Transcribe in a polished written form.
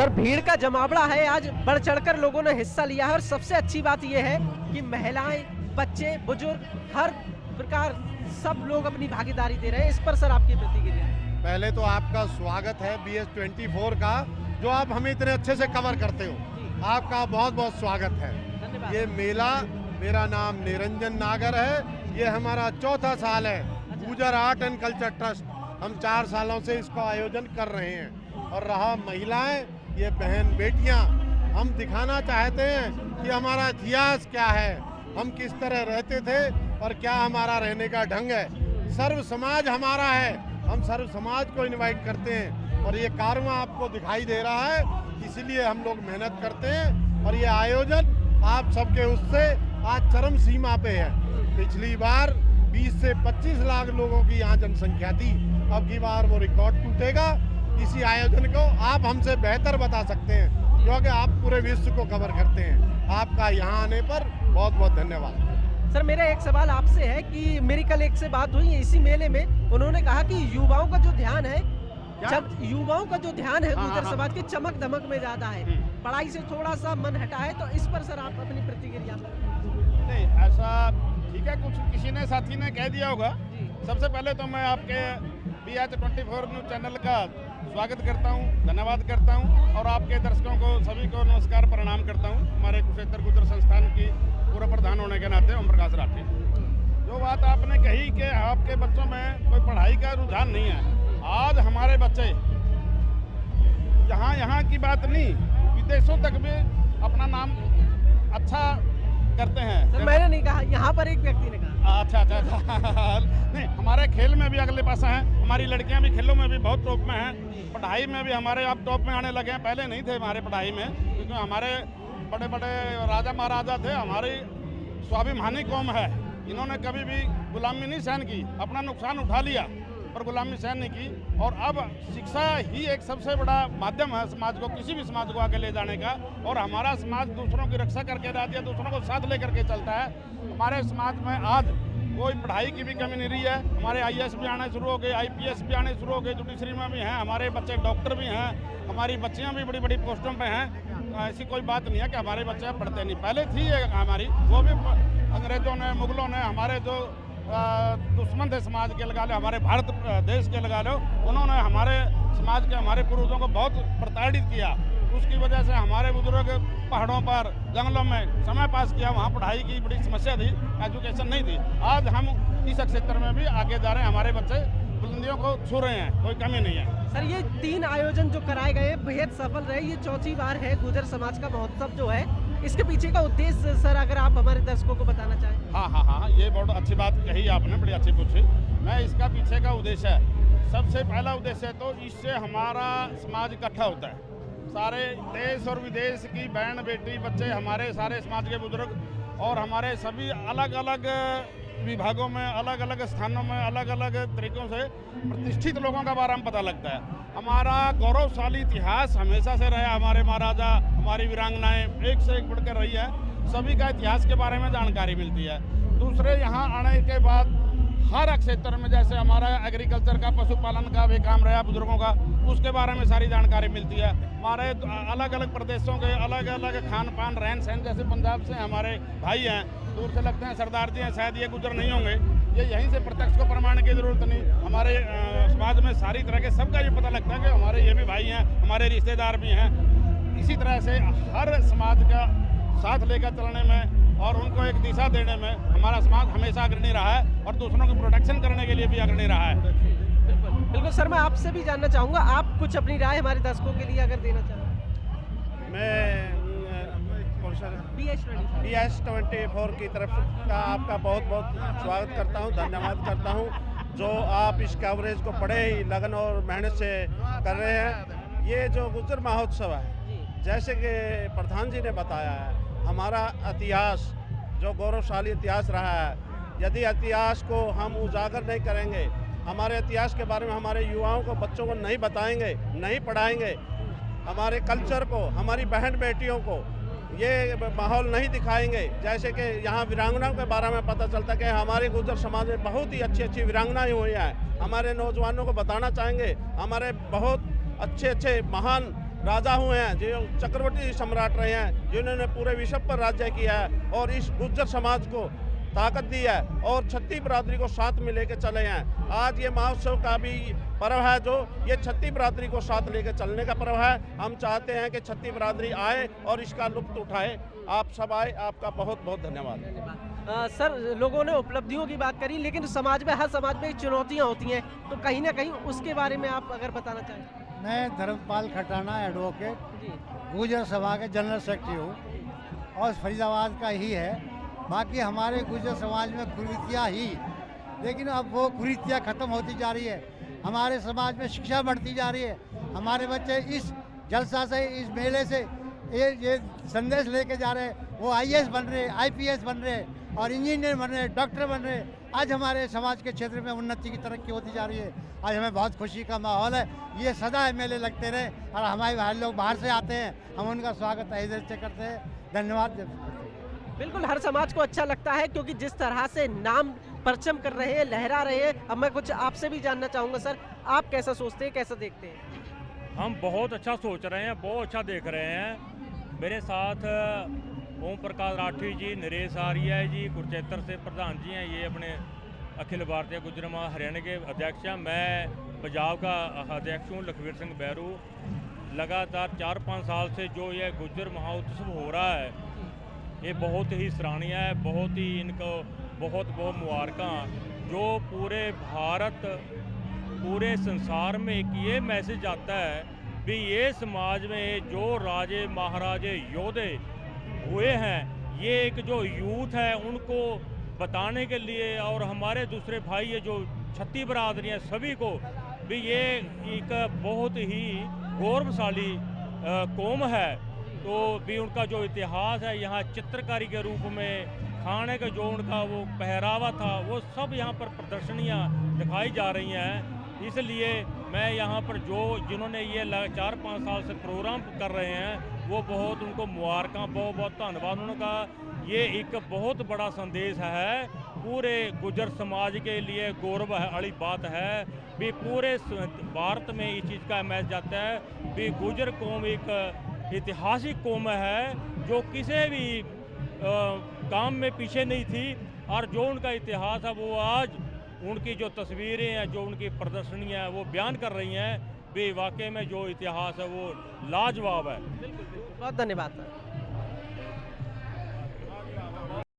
Sir भीड़ का जमावड़ा है, आज बढ़ चढ़कर लोगों ने हिस्सा लिया है और सबसे अच्छी बात यह है कि महिलाएं, बच्चे, बुजुर्ग, हर प्रकार सब लोग अपनी भागीदारी दे रहे हैं। इस पर सर आपकी प्रतिक्रिया? पहले तो आपका स्वागत है BS24 का, जो आप हमें इतने अच्छे से कवर करते हो। आपका बहुत बहुत स्वागत है। धन्यवाद। ये मेला, मेरा नाम निरंजन नागर है, ये हमारा चौथा साल है। गुजर आर्ट एंड कल्चर ट्रस्ट, हम 4 सालों से इसका आयोजन कर रहे हैं। और रहा महिलाएं, ये बहन बेटियां, हम दिखाना चाहते हैं कि हमारा इतिहास क्या है, हम किस तरह रहते थे और क्या हमारा रहने का ढंग है। सर्व समाज हमारा है, हम सर्व समाज को इनवाइट करते हैं और ये कारवां आपको दिखाई दे रहा है, इसलिए हम लोग मेहनत करते हैं। और ये आयोजन आप सबके उससे आज चरम सीमा पे है। पिछली बार 20 से 25 लाख लोगों की यहाँ जनसंख्या थी, अब की बार वो रिकॉर्ड टूटेगा। इसी आयोजन को आप हमसे बेहतर बता सकते हैं, क्योंकि आप पूरे विश्व को कवर करते हैं। आपका यहाँ आने पर बहुत बहुत धन्यवाद। सर मेरा एक सवाल आपसे है कि मेरी कल एक से बात हुई इसी मेले में, उन्होंने कहा कि युवाओं का जो ध्यान है, जब युवाओं का जो ध्यान है गुर्जर समाज की चमक धमक में ज्यादा है, पढ़ाई से थोड़ा सा मन हटा है, तो इस पर सर आप अपनी प्रतिक्रिया? नहीं, ऐसा ठीक है, कुछ किसी ने साथी ने कह दिया होगा। सबसे पहले तो मैं आपके BS24 न्यूज़ चैनल का स्वागत करता हूं, धन्यवाद करता हूं और आपके दर्शकों को सभी को नमस्कार प्रणाम करता हूं। हमारे कुरुक्षेत्र गुर्जर संस्थान की पूर्व प्रधान होने के नाते ओम प्रकाश राठी। जो बात आपने कही कि आपके बच्चों में कोई पढ़ाई का रुझान नहीं है, आज हमारे बच्चे यहाँ की बात नहीं, विदेशों तक भी अपना नाम अच्छा करते हैं। सर मैंने नहीं कहा, यहाँ पर एक व्यक्ति ने कहा। अच्छा नहीं, हमारे खेल में भी अगले पास हैं, हमारी लड़कियां भी खेलों में भी बहुत टॉप में हैं, पढ़ाई में भी हमारे आप टॉप में आने लगे हैं। पहले नहीं थे हमारे पढ़ाई में, क्योंकि हमारे बड़े बड़े राजा महाराजा थे, हमारी स्वाभिमानी कौम है। इन्होंने कभी भी गुलामी नहीं सहन की, अपना नुकसान उठा लिया पर गुलामी सहन नहीं की। और अब शिक्षा ही एक सबसे बड़ा माध्यम है समाज को, किसी भी समाज को आगे ले जाने का। और हमारा समाज दूसरों की रक्षा करके रहती है, दूसरों को साथ लेकर के चलता है। हमारे समाज में आज कोई पढ़ाई की भी कमी नहीं रही है। हमारे IAS भी आने शुरू हो गए, IPS भी आने शुरू हो गए, जुडिशरी में भी हैं, हमारे बच्चे डॉक्टर भी हैं, हमारी बच्चियां भी बड़ी बड़ी पोस्टों पे हैं। ऐसी कोई बात नहीं है कि हमारे बच्चे पढ़ते नहीं, पहले थी हमारी, वो भी अंग्रेजों ने, मुगलों ने, हमारे जो दुश्मन थे समाज के लगा लो, हमारे भारत देश के लगा लो, उन्होंने हमारे समाज के, हमारे पूर्वजों को बहुत प्रताड़ित किया। उसकी वजह से हमारे बुजुर्ग पहाड़ों पर, जंगलों में समय पास किया, वहाँ पढ़ाई की बड़ी समस्या थी, एजुकेशन नहीं थी। आज हम इस क्षेत्र में भी आगे जा रहे हैं, हमारे बच्चे बुलंदियों को छू रहे हैं, कोई कमी नहीं है। सर ये 3 आयोजन जो कराए गए बेहद सफल रहे, ये चौथी बार है गुर्जर समाज का महोत्सव जो है, इसके पीछे का उद्देश्य सर अगर आप हमारे दर्शकों को बताना चाहें? हाँ, ये बहुत अच्छी बात कही आपने, बड़ी अच्छी पूछी। मैं इसका पीछे का उद्देश्य है, सबसे पहला उद्देश्य है तो इससे हमारा समाज इकट्ठा होता है। सारे देश और विदेश की बहन बेटी बच्चे, हमारे सारे समाज के बुजुर्ग और हमारे सभी अलग अलग विभागों में, अलग अलग स्थानों में, अलग अलग तरीक़ों से प्रतिष्ठित लोगों का बारे में पता लगता है। हमारा गौरवशाली इतिहास हमेशा से रहा, हमारे महाराजा, हमारी वीरांगनाएं एक से एक बढ़कर रही है, सभी का इतिहास के बारे में जानकारी मिलती है। दूसरे यहाँ आने के बाद हर क्षेत्र में, जैसे हमारा एग्रीकल्चर का, पशुपालन का भी काम रहा बुजुर्गों का, उसके बारे में सारी जानकारी मिलती है। हमारे अलग अलग प्रदेशों के अलग अलग खान पान, रहन सहन, जैसे पंजाब से हमारे भाई हैं, दूर से लगते हैं सरदार जी हैं, शायद ये गुजर नहीं होंगे, ये यहीं से प्रत्यक्ष को प्रमाण की जरूरत नहीं। हमारे समाज में सारी तरह के सबका ये पता लगता है कि हमारे ये भी भाई हैं, हमारे रिश्तेदार भी हैं। इसी तरह से हर समाज का साथ लेकर चलने में और उनको एक दिशा देने में हमारा समाज हमेशा अग्रणी रहा है और दूसरों की प्रोटेक्शन करने के लिए भी अग्रणी रहा है। बिल्कुल सर, मैं आपसे भी जानना चाहूँगा, आप कुछ अपनी राय हमारे दर्शकों के लिए अगर देना चाहें? मैं BS24 की तरफ का आपका बहुत बहुत स्वागत करता हूं, धन्यवाद करता हूं, जो आप इस कवरेज को बड़े ही लगन और मेहनत से कर रहे हैं। ये जो गुर्जर महोत्सव है, जैसे कि प्रधान जी ने बताया है, हमारा इतिहास जो गौरवशाली इतिहास रहा है, यदि इतिहास को हम उजागर नहीं करेंगे, हमारे इतिहास के बारे में हमारे युवाओं को, बच्चों को नहीं बताएंगे, नहीं पढ़ाएंगे, हमारे कल्चर को, हमारी बहन बेटियों को ये माहौल नहीं दिखाएंगे, जैसे कि यहाँ वीरांगनाओं के बारे में पता चलता है कि हमारे गुर्जर समाज में बहुत ही अच्छी अच्छी वीरांगनाएं हुई हैं। हमारे नौजवानों को बताना चाहेंगे, हमारे बहुत अच्छे अच्छे महान राजा हुए हैं, जो चक्रवर्ती सम्राट रहे हैं, जिन्होंने पूरे विश्व पर राज्य किया है और इस गुर्जर समाज को ताकत दी है और छत्ती बिरादरी को साथ में लेकर चले हैं। आज ये महोत्सव का भी पर्व है, जो ये छत्ती बिरादरी को साथ लेकर चलने का पर्व है। हम चाहते हैं कि छत्ती बिरादरी आए और इसका लुत्फ उठाए। आप सब आए, आपका बहुत बहुत धन्यवाद। सर, लोगों ने उपलब्धियों की बात करी, लेकिन समाज में, हर समाज में चुनौतियां होती हैं, तो कहीं ना कहीं उसके बारे में आप अगर बताना चाहें। मैं धर्मपाल खटाना, एडवोकेट, गुर्जर सभा के जनरल सेक्रेटरी हूँ और फरीदाबाद का ही है। बाकी हमारे गुर्जर समाज में कुरीतियाँ ही, लेकिन अब वो कुरीतियाँ ख़त्म होती जा रही है। हमारे समाज में शिक्षा बढ़ती जा रही है। हमारे बच्चे इस जलसा से, इस मेले से ये संदेश लेके जा रहे हैं, वो IAS बन रहे, IPS बन रहे और इंजीनियर बन रहे, डॉक्टर बन रहे। आज हमारे समाज के क्षेत्र में उन्नति की तरक्की होती जा रही है। आज हमें बहुत खुशी का माहौल है। ये सदा मेले लगते रहे और हमारे भाई लोग बाहर से आते हैं, हम उनका स्वागत इधर से करते हैं। धन्यवाद। बिल्कुल, हर समाज को अच्छा लगता है, क्योंकि जिस तरह से नाम परचम कर रहे हैं, लहरा रहे हैं। अब मैं कुछ आपसे भी जानना चाहूँगा सर, आप कैसा सोचते हैं, कैसा देखते हैं? हम बहुत अच्छा सोच रहे हैं, बहुत अच्छा देख रहे हैं। मेरे साथ ओम प्रकाश राठी जी, नरेश आर्य जी, कुरुक्षेत्र से प्रधान जी हैं, ये अपने अखिल भारतीय गुर्जर महासभा हरियाणा के अध्यक्ष हैं। मैं पंजाब का अध्यक्ष हूँ, लखवीर सिंह बैरू। लगातार 4-5 साल से जो ये गुर्जर महोत्सव हो रहा है, ये बहुत ही सराहनीय है। बहुत ही इनको बहुत बहुत मुबारकां, जो पूरे भारत, पूरे संसार में एक ये मैसेज आता है भी ये समाज में जो राजे महाराजे योद्धे हुए हैं, ये एक जो यूथ है उनको बताने के लिए, और हमारे दूसरे भाई ये जो छत्ती बिरादरी हैं सभी को भी ये एक बहुत ही गौरवशाली कौम है। तो भी उनका जो इतिहास है, यहाँ चित्रकारी के रूप में, खाने का जो उनका वो पहरावा था, वो सब यहाँ पर प्रदर्शनियाँ दिखाई जा रही हैं। इसलिए मैं यहाँ पर जिन्होंने ये 4-5 साल से प्रोग्राम कर रहे हैं, वो बहुत उनको मुबारकां, बहुत बहुत धन्यवाद उनका। ये एक बहुत बड़ा संदेश है, पूरे गुर्जर समाज के लिए गौरव वाली बात है भी पूरे भारत में इस चीज़ का मैसेज जाता है भी गुर्जर कौम एक ऐतिहासिक कौम है, जो किसी भी काम में पीछे नहीं थी, और जो उनका इतिहास है वो आज उनकी जो तस्वीरें हैं, जो उनकी प्रदर्शनियाँ हैं, वो बयान कर रही हैं भी वाकई में जो इतिहास है वो लाजवाब है। बिल्कुल, बहुत धन्यवाद सर।